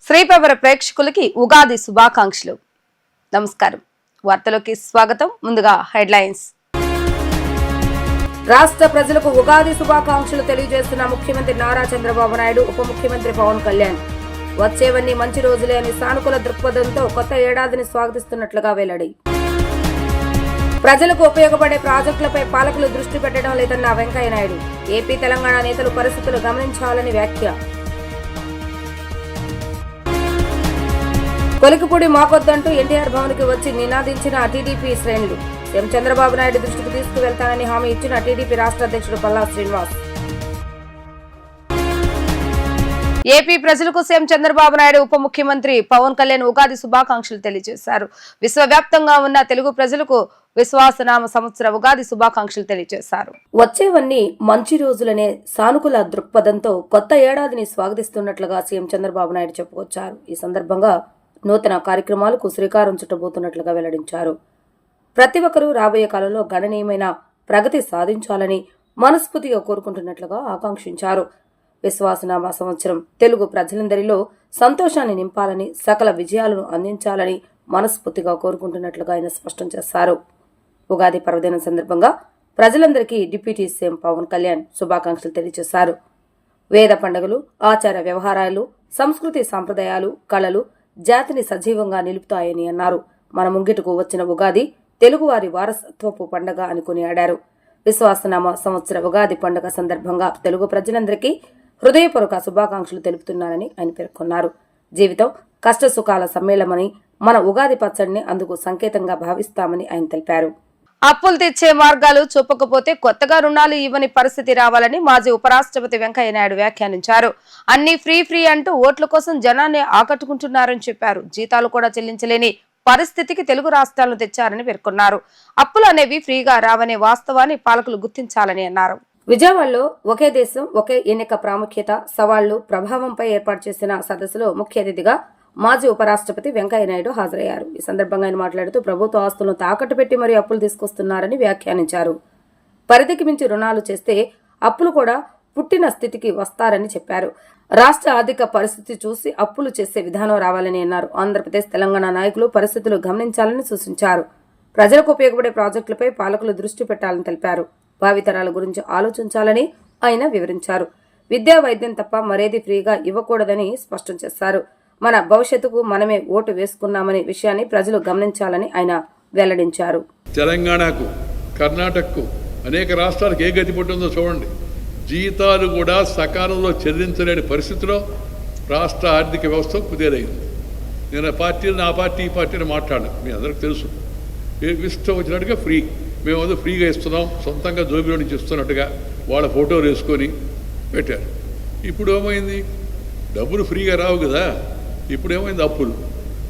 శ్రీపవర ప్రేక్షకులకి ఉగాది శుభాకాంక్షలు. నమస్కారం. వార్తలోకి స్వాగతం. ముందుగా హెడ్లైన్స్. రాష్ట్ర ప్రజలకు ఉగాది శుభాకాంక్షలు తెలియజేస్తున్న ముఖ్యమంత్రి నారా చంద్రబాబు నాయుడు, ఉప ముఖ్యమంత్రి పవన్ కళ్యాణ్. వచ్చేవన్నీ మంచి రోజులే అని సానుకూల దృక్పథంతో కొత్త ఏడాదిని స్వాగతిస్తున్నట్లుగా వెల్లడి. ప్రజలకు ఉపయోగపడే ప్రాజెక్టులపై పాలకులు దృష్టి పెట్టడం లేదన్న వెంకయ్య నాయుడు. ఏపీ తెలంగాణ నేతలు పరిస్థితులు గమనించాలని వ్యాఖ్య. కొలికిపూడి మాకొద్దంటూ ఎన్టీఆర్ భవన్ కి వచ్చి నినాదించిన టీడీపీ శ్రేణులు. సీఎం చంద్రబాబు నాయుడు దృష్టికి తీసుకువెళ్తానని హామీ ఇచ్చిన టీడీపీ రాష్ట్ర అధ్యక్షుడు పల్లా శ్రీనివాస్. ఏపీ ప్రజలకు సీఎం చంద్రబాబు నాయుడు, ఉప ముఖ్యమంత్రి పవన్ కళ్యాణ్ ఉగాది శుభాకాంక్షలు తెలియజేశారు. విశ్వవ్యాప్తంగా ఉన్న తెలుగు ప్రజలకు విశ్వాసనామ సంవత్సర ఉగాది శుభాకాంక్షలు తెలియజేశారు. వచ్చేవన్నీ మంచి రోజులనే సానుకూల దృక్పథంతో కొత్త ఏడాదిని స్వాగతిస్తున్నట్లుగా సీఎం చంద్రబాబు నాయుడు చెప్పుకొచ్చారు. ఈ సందర్భంగా నూతన కార్యక్రమాలకు శ్రీకారం చుట్టబోతున్నట్లుగా వెల్లడించారు. ప్రతి ఒక్కరూ రాబోయే కాలంలో గణనీయమైన ప్రగతి సాధించాలని మనస్ఫూర్తిగా కోరుకుంటున్నట్లుగా ఆకాంక్షించారు. విశ్వాసనామ సంవత్సరం తెలుగు ప్రజలందరిలో సంతోషాన్ని నింపాలని, సకల విజయాలను అందించాలని మనస్ఫూర్తిగా కోరుకుంటున్నట్లుగా ఆయన స్పష్టం చేశారు. ఉగాది పర్వదినం సందర్భంగా ప్రజలందరికీ డిప్యూటీ సీఎం పవన్ కళ్యాణ్ శుభాకాంక్షలు తెలియజేశారు. వేద పండుగలు, ఆచార వ్యవహారాలు, సంస్కృతి సాంప్రదాయాలు, కళలు జాతిని సజీవంగా నిలుపుతాయని అన్నారు. మన ముంగిటకు వచ్చిన ఉగాది తెలుగువారి వారసత్వపు పండుగ అని కొనియాడారు. విశ్వాసనామ సంవత్సర ఉగాది పండుగ సందర్భంగా తెలుగు ప్రజలందరికీ హృదయపూర్వక శుభాకాంక్షలు తెలుపుతున్నానని ఆయన పేర్కొన్నారు. జీవితం కష్ట సుఖాల సమ్మేళనమని, మన ఉగాది పచ్చడిని అందుకు సంకేతంగా భావిస్తామని ఆయన తెలిపారు. అప్పులు తెచ్చే మార్గాలు చూపకపోతే కొత్తగా రుణాలు ఇవ్వని పరిస్థితి రావాలని మాజీ ఉపరాష్ట్రపతి వెంకయ్య నాయుడు వ్యాఖ్యానించారు. అన్ని ఫ్రీ అంటూ ఓట్ల కోసం జనాన్ని ఆకట్టుకుంటున్నారని చెప్పారు. జీతాలు కూడా చెల్లించలేని పరిస్థితికి తెలుగు రాష్ట్రాలను తెచ్చారని పేర్కొన్నారు. అప్పులు అనేవి ఫ్రీగా రావనే వాస్తవాన్ని పాలకులు గుర్తించాలని అన్నారు. విజయవాడలో ఒకే దేశం ఒకే ఎన్నిక ప్రాముఖ్యత, సవాళ్లు, ప్రభావంపై ఏర్పాటు చేసిన సదస్సులో ముఖ్య అతిథిగా మాజీ ఉపరాష్ట్రపతి వెంకయ్య నాయుడు హాజరయ్యారు. ఈ సందర్భంగా ఆయన మాట్లాడుతూ ప్రభుత్వ ఆస్తులను తాకట్టు పెట్టి మరీ అప్పులు తీసుకొస్తున్నారని వ్యాఖ్యానించారు. పరిధికి మించి రుణాలు చేస్తే అప్పులు కూడా పుట్టిన స్థితికి వస్తారని చెప్పారు. రాష్ట్ర ఆర్థిక పరిస్థితి చూసి అప్పులు చేసే విధానం రావాలని అన్నారు. ఆంధ్రప్రదేశ్, తెలంగాణ నాయకులు పరిస్థితులు గమనించాలని సూచించారు. ప్రజలకు ఉపయోగపడే ప్రాజెక్టులపై పాలకులు దృష్టి పెట్టాలని తెలిపారు. భావితరాల గురించి ఆలోచించాలని ఆయన వివరించారు. విద్యా, వైద్యం తప్ప మరేది ఫ్రీగా ఇవ్వకూడదని స్పష్టం చేశారు. మన భవిష్యత్తుకు మనమే ఓటు వేసుకున్నామనే విషయాన్ని ప్రజలు గమనించాలని ఆయన వెల్లడించారు. తెలంగాణకు, కర్ణాటకకు, అనేక రాష్ట్రాలకు ఏ గతి పట్టిందో చూడండి. జీతాలు కూడా సకాలంలో చెల్లించలేని పరిస్థితిలో రాష్ట్ర ఆర్థిక వ్యవస్థ కుదేలైంది. నేను ఆ పార్టీ ఈ పార్టీని మాట్లాడాను, మీ అందరికి తెలుసు. ఇష్టం వచ్చినట్టుగా ఫ్రీ, మేము ఫ్రీగా ఇస్తున్నాం, సొంతంగా జోబిలో నుంచి ఇస్తున్నట్టుగా వాళ్ళ ఫోటోలు వేసుకొని పెట్టారు. ఇప్పుడు ఏమైంది? డబ్బులు ఫ్రీగా రావు కదా. ఇప్పుడు ఏమైంది?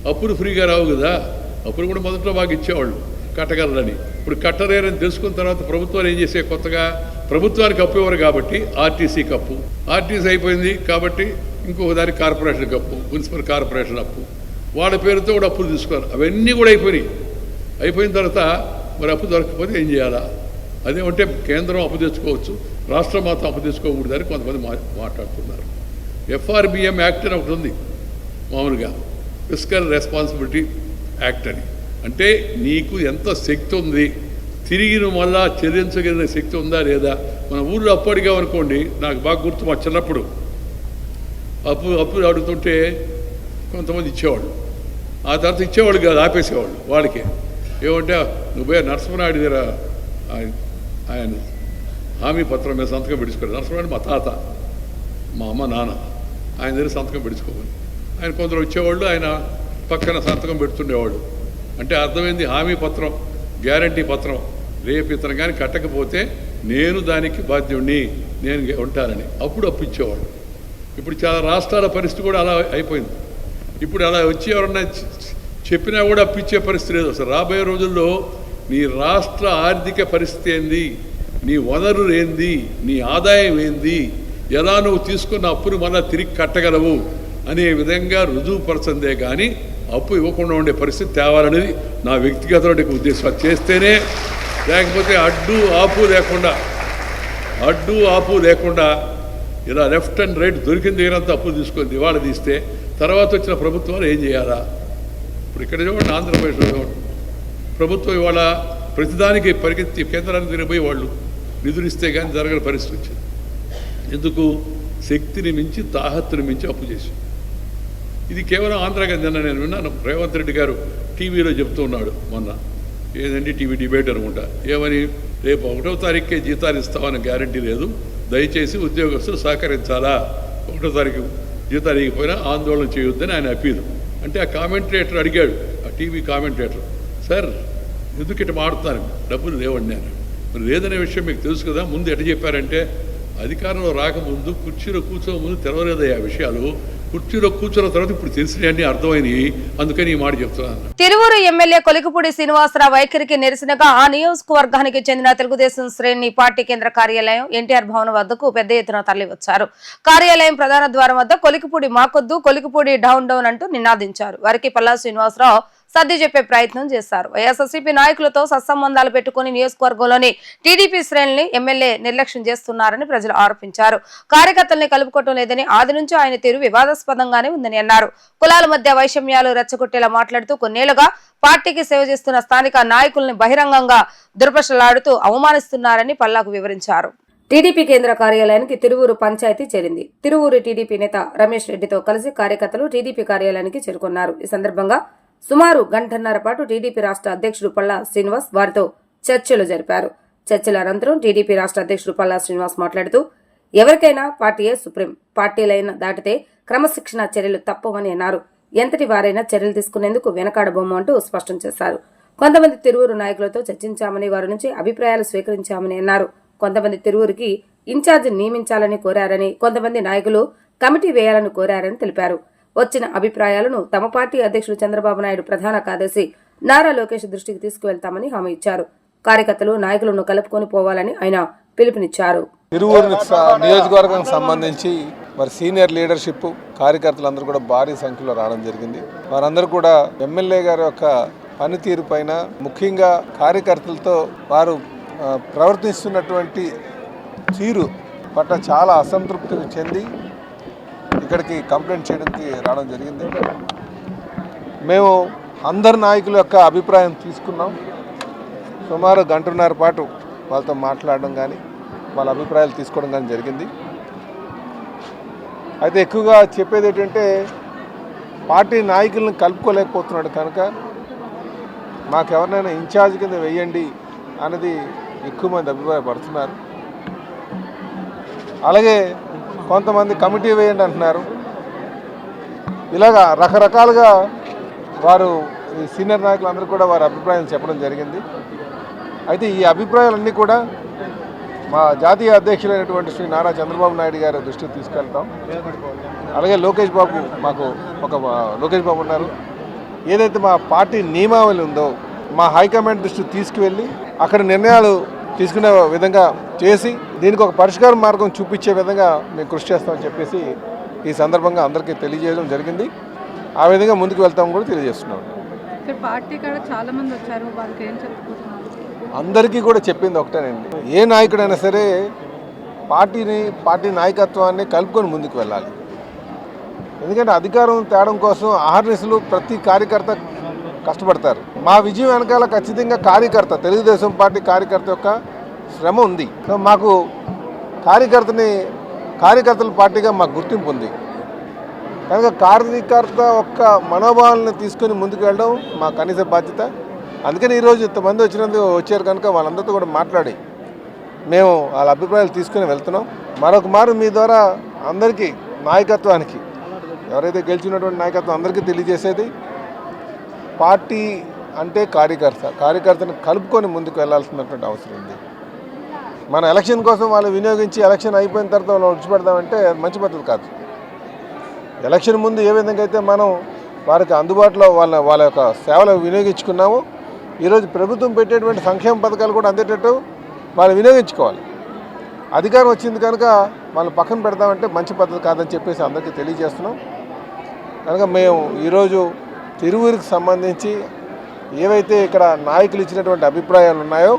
అప్పులు ఫ్రీగా రావు కదా. అప్పులు కూడా మొదట్లో బాగా ఇచ్చేవాళ్ళు కట్టగలరని. ఇప్పుడు కట్టలేరని తెలుసుకున్న తర్వాత ప్రభుత్వాలు ఏం చేసే, కొత్తగా ప్రభుత్వానికి అప్పు ఇవ్వరు కాబట్టి ఆర్టీసీకి అప్పు, ఆర్టీసీ అయిపోయింది కాబట్టి ఇంకొక దానికి కార్పొరేషన్ అప్పు, మున్సిపల్ కార్పొరేషన్ అప్పు, వాళ్ళ పేరుతో కూడా అప్పులు తీసుకోవాలి. అవన్నీ కూడా అయిపోయిన తర్వాత మరి అప్పు దొరకకపోతే ఏం చేయాలా? అదేమంటే కేంద్రం అప్పు తెచ్చుకోవచ్చు, రాష్ట్రం మాత్రం అప్పు తెచ్చుకోకూడదని కొంతమంది మాట్లాడుతున్నారు. FRBM యాక్ట్ అని ఒకటి ఉంది మామూలుగా, ఫిస్కల్ రెస్పాన్సిబిలిటీ యాక్ట్ అని. అంటే నీకు ఎంత శక్తి ఉంది, తిరిగి నువ్వు మళ్ళా చెల్లించగలిగిన శక్తి ఉందా లేదా. మన ఊళ్ళో అప్పు అడిగామనుకోండి, నాకు బాగా గుర్తు, మా చిన్నప్పుడు అప్పులు అడుగుతుంటే కొంతమంది ఇచ్చేవాళ్ళు, ఆ తర్వాత ఇచ్చేవాళ్ళు కాదు, ఆపేసేవాళ్ళు. వాళ్ళకి ఏమంటే నువ్వు నరసింహనాయుడు దగ్గర ఆయన హామీ పత్రం మీద సంతకం పెట్టుకోవాలి. నరసింహనాయుడు మా తాత, మా అమ్మ, నాన్న, ఆయన దగ్గర సంతకం పెట్టుకోవాలి. ఆయన కొందరు వచ్చేవాళ్ళు, ఆయన పక్కన సంతకం పెడుతుండేవాళ్ళు. అంటే అర్థమైంది, హామీ పత్రం, గ్యారంటీ పత్రం, రేపు ఇతను కానీ కట్టకపోతే నేను దానికి బాధ్యుడిని, నేను ఉంటానని. అప్పుడు అప్పు ఇచ్చేవాళ్ళు. ఇప్పుడు చాలా రాష్ట్రాల పరిస్థితి కూడా అలా అయిపోయింది. ఇప్పుడు అలా వచ్చి ఎవరన్నా చెప్పినా కూడా అప్పిచ్చే పరిస్థితి లేదు. అసలు రాబోయే రోజుల్లో నీ రాష్ట్ర ఆర్థిక పరిస్థితి ఏంది, నీ వనరులు ఏంది, నీ ఆదాయం ఏంది, ఎలా నువ్వు తీసుకున్న అప్పును మళ్ళీ తిరిగి కట్టగలవు అనే విధంగా రుజువుపరచందే కానీ అప్పు ఇవ్వకుండా ఉండే పరిస్థితి తేవాలనేది నా వ్యక్తిగతమైన ఉద్దేశం. అది చేస్తేనే, లేకపోతే అడ్డు ఆపు లేకుండా ఇలా లెఫ్ట్ అండ్ రైట్ దొరికిన దగ్గరంతా అప్పులు తీసుకొని దివాళా తీస్తే తర్వాత వచ్చిన ప్రభుత్వాలు ఏం చేయాలా? ఇప్పుడు ఇక్కడ చూడండి, ఆంధ్రప్రదేశ్లో చూడండి, ప్రభుత్వం ఇవాళ ప్రతిదానికి పరిగెత్తి కేంద్రానికి తిరిగిపోయి వాళ్ళు నిధులు ఇస్తే కానీ జరగని పరిస్థితి వచ్చింది. ఎందుకు? శక్తిని మించి తాహత్తుని మించి అప్పు చేసి. ఇది కేవలం ఆంధ్రాకి నిన్న నేను విన్నాను, రేవంత్ రెడ్డి గారు టీవీలో చెప్తూ ఉన్నాడు మొన్న, ఏదండి టీవీ డిబేట్ అనుకుంటా, ఏమని, రేపు 1వ తారీఖుకే జీతాలు ఇస్తామని గ్యారంటీ లేదు, దయచేసి ఉద్యోగస్తులు సహకరించాలా, 1వ తారీఖు జీతాలు ఇవ్వకపోయినా ఆందోళన చేయొద్దని ఆయన అప్పీలు. అంటే ఆ కామెంటేటర్ అడిగాడు, ఆ టీవీ కామెంటేటర్, సార్ ఎందుకు ఇట్లా మాడుతున్నారు, డబ్బులు లేవండి నేను. మరి లేదనే విషయం మీకు తెలుసు కదా, ముందు ఎట్లా చెప్పారంటే, అధికారంలో రాకముందు కుర్చీలో కూర్చోముందు తెలవలేదయ్యా విషయాలు, కుర్చీలో కూర్చున్న తర్వాత ఇప్పుడు తెలిసినవన్నీ అర్థమైనవి, అందుకని ఈ మాట చెప్తున్నాను. తిరువూరు ఎమ్మెల్యే కొలికిపూడి శ్రీనివాసరావు వైఖరికి నిరసనగా ఆ నియోజకవర్గానికి చెందిన తెలుగుదేశం శ్రేణి పార్టీ కేంద్ర కార్యాలయం ఎన్టీఆర్ భవన్ వద్దకు పెద్ద ఎత్తున తరలివచ్చారు. కార్యాలయం ప్రధాన ద్వారం వద్ద కొలికిపూడి మాకొద్దు, కొలికిపూడి డౌన్ డౌన్ అంటూ నినాదించారు. వారికి పల్లా శ్రీనివాసరావు సర్ది చెప్పే ప్రయత్నం చేశారు. వైఎస్ఆర్సీపీ నాయకులతో సత్సంబంధాలు పెట్టుకుని నియోజకవర్గంలోని టీడీపీ శ్రేణుల్ని ఎమ్మెల్యే నిర్లక్ష్యం చేస్తున్నారని ప్రజలు ఆరోపించారు. కార్యకర్తల్ని కలుపుకోవటం లేదని, ఆది నుంచి ఆయన తీరు వివాదాస్పదంగానే ఉందని అన్నారు. కులాల మధ్య వైషమ్యాలు రెచ్చగొట్టేలా మాట్లాడుతూ కొన్నేళ్లుగా పార్టీకి సేవ చేస్తున్న స్థానిక నాయకుల్ని బహిరంగంగా దుర్భషలాడుతూ అవమానిస్తున్నారని పల్లాకు వివరించారు. టీడీపీ కేంద్ర కార్యాలయానికి తిరువూరు పంచాయతీ చేరింది. తిరువూరు టీడీపీ నేత రమేష్ రెడ్డితో కలిసి కార్యకర్తలు టీడీపీ కార్యాలయానికి చేరుకున్నారు. ఈ సందర్భంగా సుమారు గంటన్నర పాటు టీడీపీ రాష్ట్ర అధ్యక్షుడు పల్లా శ్రీనివాస్ వారితో చర్చలు జరిపారు. చర్చల అనంతరం టీడీపీ రాష్ట్ర అధ్యక్షుడు పల్లా శ్రీనివాస్ మాట్లాడుతూ, ఎవరికైనా పార్టీయే సుప్రీం, పార్టీలైన దాటితే క్రమశిక్షణ చర్యలు తప్పవని అన్నారు. ఎంతటి వారైనా చర్యలు తీసుకునేందుకు వెనకాడబొమ్మ అంటూ స్పష్టం చేశారు. కొంతమంది తిరువూరు నాయకులతో చర్చించామని, వారి నుంచి అభిప్రాయాలు స్వీకరించామని అన్నారు. కొంతమంది తిరువూరుకి ఇన్ఛార్జ్ నియమించాలని కోరారని, కొంతమంది నాయకులు కమిటీ వేయాలని కోరారని తెలిపారు. వచ్చిన అభిప్రాయాలను తమ పార్టీ అధ్యక్షుడు చంద్రబాబు నాయుడు ప్రధాన కార్యదర్శి నారా లోకేష్ దృష్టికి తీసుకువెళ్తామని హామీ ఇచ్చారు. కార్యకర్తలు నాయకులను కలుపుకొని పోవాలని ఆయన పిలుపునిచ్చారు. తిరువూరు నియోజకవర్గానికి సంబంధించి మరి సీనియర్ లీడర్షిప్ కార్యకర్తలందరూ కూడా భారీ సంఖ్యలో రావడం జరిగింది. వారందరూ కూడా ఎమ్మెల్యే గారి యొక్క పనితీరు పైన, ముఖ్యంగా కార్యకర్తలతో వారు ప్రవర్తిస్తున్నటువంటి తీరు పట్ల చాలా అసంతృప్తి చెంది ఇక్కడికి కంప్లైంట్ చేయడానికి రావడం జరిగింది. మేము అందరి నాయకుల యొక్క అభిప్రాయం తీసుకున్నాం. సుమారు గంటన్నర పాటు వాళ్ళతో మాట్లాడడం కానీ, వాళ్ళ అభిప్రాయాలు తీసుకోవడం కానీ జరిగింది. అయితే ఎక్కువగా చెప్పేది ఏంటంటే, పార్టీ నాయకులను కలుపుకోలేకపోతున్నాడు కనుక మాకు ఎవరినైనా ఇన్ఛార్జ్ కింద వేయండి అనేది ఎక్కువ మంది అభిప్రాయపడుతున్నారు. అలాగే కొంతమంది కమిటీ వేయండి అంటున్నారు. ఇలాగా రకరకాలుగా వారు ఈ సీనియర్ నాయకులందరూ కూడా వారి అభిప్రాయాలు చెప్పడం జరిగింది. అయితే ఈ అభిప్రాయాలన్నీ కూడా మా జాతీయ అధ్యక్షులైనటువంటి శ్రీ నారా చంద్రబాబు నాయుడు గారి దృష్టికి తీసుకెళ్తాం. అలాగే లోకేష్ బాబు, మాకు ఒక లోకేష్ బాబు ఉన్నారు. ఏదైతే మా పార్టీ నియమావళి ఉందో మా హైకమాండ్ దృష్టికి తీసుకువెళ్ళి అక్కడ నిర్ణయాలు తీసుకునే విధంగా చేసి దీనికి ఒక పరిష్కార మార్గం చూపించే విధంగా మేము కృషి చేస్తామని చెప్పేసి ఈ సందర్భంగా అందరికీ తెలియజేయడం జరిగింది. ఆ విధంగా ముందుకు వెళ్తామని కూడా తెలియజేస్తున్నాం. పార్టీ కూడా చాలా మంది వచ్చారు, వాళ్ళకి ఏం చెప్పుకుంటున్నారు? అందరికీ కూడా చెప్పింది ఒకటేనండి, ఏ నాయకుడైనా సరే పార్టీ నాయకత్వాన్ని కలుపుకొని ముందుకు వెళ్ళాలి. ఎందుకంటే అధికారం తేడం కోసం అహర్నిశలు ప్రతి కార్యకర్త కష్టపడతారు. మా విజయం వెనకాల ఖచ్చితంగా తెలుగుదేశం పార్టీ కార్యకర్త యొక్క శ్రమ ఉంది. సో మాకు కార్యకర్తల పార్టీగా మాకు గుర్తింపు ఉంది కనుక కార్యకర్త యొక్క మనోభావాలను తీసుకొని ముందుకు వెళ్ళడం మా కనీస బాధ్యత. అందుకని ఈరోజు ఇంతమంది వచ్చారు కనుక వాళ్ళందరితో కూడా మాట్లాడి మేము వాళ్ళ అభిప్రాయాలు తీసుకుని వెళ్తున్నాం. మరొక మారు మీ ద్వారా అందరికీ నాయకత్వానికి, ఎవరైతే గెలిచినటువంటి నాయకత్వం అందరికీ తెలియజేసేది, పార్టీ అంటే కార్యకర్తను కలుపుకొని ముందుకు వెళ్లాల్సినటువంటి అవసరం ఉంది. మన ఎలక్షన్ కోసం వాళ్ళు వినియోగించి ఎలక్షన్ అయిపోయిన తర్వాత వాళ్ళు విడిచిపెడదామంటే మంచి పద్ధతి కాదు. ఎలక్షన్ ముందు ఏ విధంగా అయితే మనం వారికి అందుబాటులో వాళ్ళ యొక్క సేవలు వినియోగించుకున్నామో, ఈరోజు ప్రభుత్వం పెట్టేటువంటి సంక్షేమ పథకాలు కూడా అందేటట్టు వాళ్ళు వినియోగించుకోవాలి. అధికారం వచ్చింది కనుక వాళ్ళు పక్కన పెడదామంటే మంచి పద్ధతి కాదని చెప్పేసి అందరికీ తెలియజేస్తున్నాం. కనుక మేము ఈరోజు తిరువూరుకి సంబంధించి ఏవైతే ఇక్కడ నాయకులు ఇచ్చినటువంటి అభిప్రాయాలు ఉన్నాయో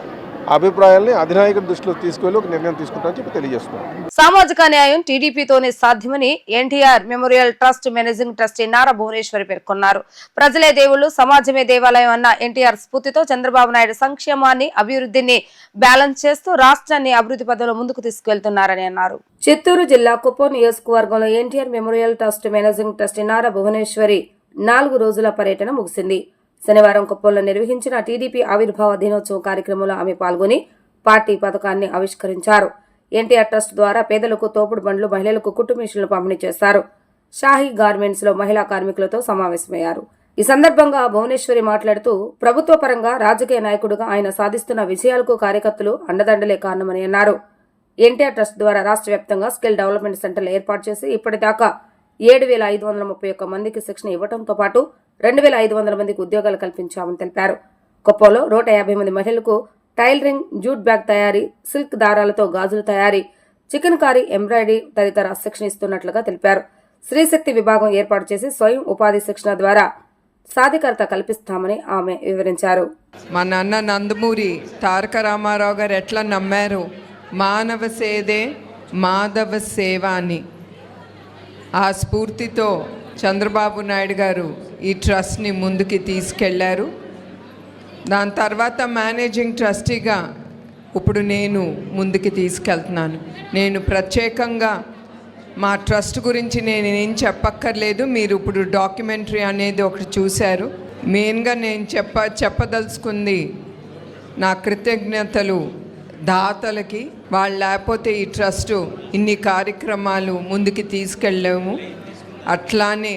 అభిప్రాయాల్ని అధినాయకుడి దృష్టిలో తీసుకువెళ్ళి ఒక నిర్ణయం తీసుకుంటామని చెప్పి తెలియజేస్తున్నాను. సామాజిక న్యాయం టీడీపీతోనే సాధ్యమని NTR memorial trust managing trustee Nara Bhuvaneshwari పేర్కొన్నారు. ప్రజలే దేవుళ్లు, సమాజమే దేవాలయం అన్న ఎన్టీఆర్ స్ఫూర్తితో చంద్రబాబు నాయుడు సంక్షేమాన్ని, అభివృద్ధిని బ్యాలెన్స్ చేస్తూ రాష్ట్రాన్ని అభివృద్ధి పథంలో ముందుకు తీసుకెళ్తున్నారని అన్నారు. చిత్తూరు జిల్లా కుప్పం నియోజకవర్గంలో NTR memorial trust managing trustee Nara Bhuvaneshwari 4 రోజుల పర్యటన ముగిసింది. శనివారం కుప్పంలో నిర్వహించిన టీడీపీ ఆవిర్భావ దినోత్సవం కార్యక్రమంలో ఆమె పాల్గొని పార్టీ పథకాన్ని ఆవిష్కరించారు. ఎన్టీఆర్ ట్రస్ట్ ద్వారా పేదలకు తోపుడు బండ్లు, మహిళలకు కుట్టు మిషన్లు పంపిణీ చేశారు. షాహీ గార్మెంట్స్ లో మహిళా కార్మికులతో సమావేశమయ్యారు. ఈ సందర్భంగా భువనేశ్వరి మాట్లాడుతూ ప్రభుత్వ పరంగా రాజకీయ నాయకుడుగా ఆయన సాధిస్తున్న విజయాలకు కార్యకర్తలు అండదండలే కారణమని అన్నారు. ఎన్టీఆర్ ట్రస్ట్ ద్వారా రాష్ట్ర వ్యాప్తంగా స్కిల్ డెవలప్మెంట్ సెంటర్లు ఏర్పాటు చేసి ఇప్పటిదాకా 7,531 మందికి శిక్షణ ఇవ్వడంతో పాటు 2,500 మందికి ఉద్యోగాలు కల్పించామని తెలిపారు. కుప్పంలో 150 మంది మహిళలకు టైలరింగ్, జూట్ బ్యాగ్ తయారీ, సిల్క్ దారాలతో గాజుల తయారీ, చికెన్ కారీ, ఎంబ్రాయిడరీ తదితర శిక్షణ ఇస్తున్నట్లుగా తెలిపారు. స్త్రీశక్తి విభాగం ఏర్పాటు చేసి స్వయం ఉపాధి శిక్షణ ద్వారా సాధికారత కల్పిస్తామని ఆమె వివరించారు. మా నాన్న నందమూరి తారక రామారావు గారు ఎట్లా నమ్మారు, మానవ సేదే మాధవ సేవ అని. ఆ స్ఫూర్తితో చంద్రబాబు నాయుడు గారు ఈ ట్రస్ట్ని ముందుకి తీసుకెళ్లారు. దాని తర్వాత మేనేజింగ్ ట్రస్టీగా ఇప్పుడు నేను ముందుకు తీసుకెళ్తున్నాను. నేను ప్రత్యేకంగా మా ట్రస్ట్ గురించి నేను ఏం చెప్పక్కర్లేదు. మీరు ఇప్పుడు డాక్యుమెంటరీ అనేది ఒకటి చూశారు. మెయిన్గా నేను చెప్పదలుచుకుంది నా కృతజ్ఞతలు దాతలకి. వాళ్ళు లేకపోతే ఈ ట్రస్టు ఇన్ని కార్యక్రమాలు ముందుకు తీసుకెళ్ళాము. అట్లానే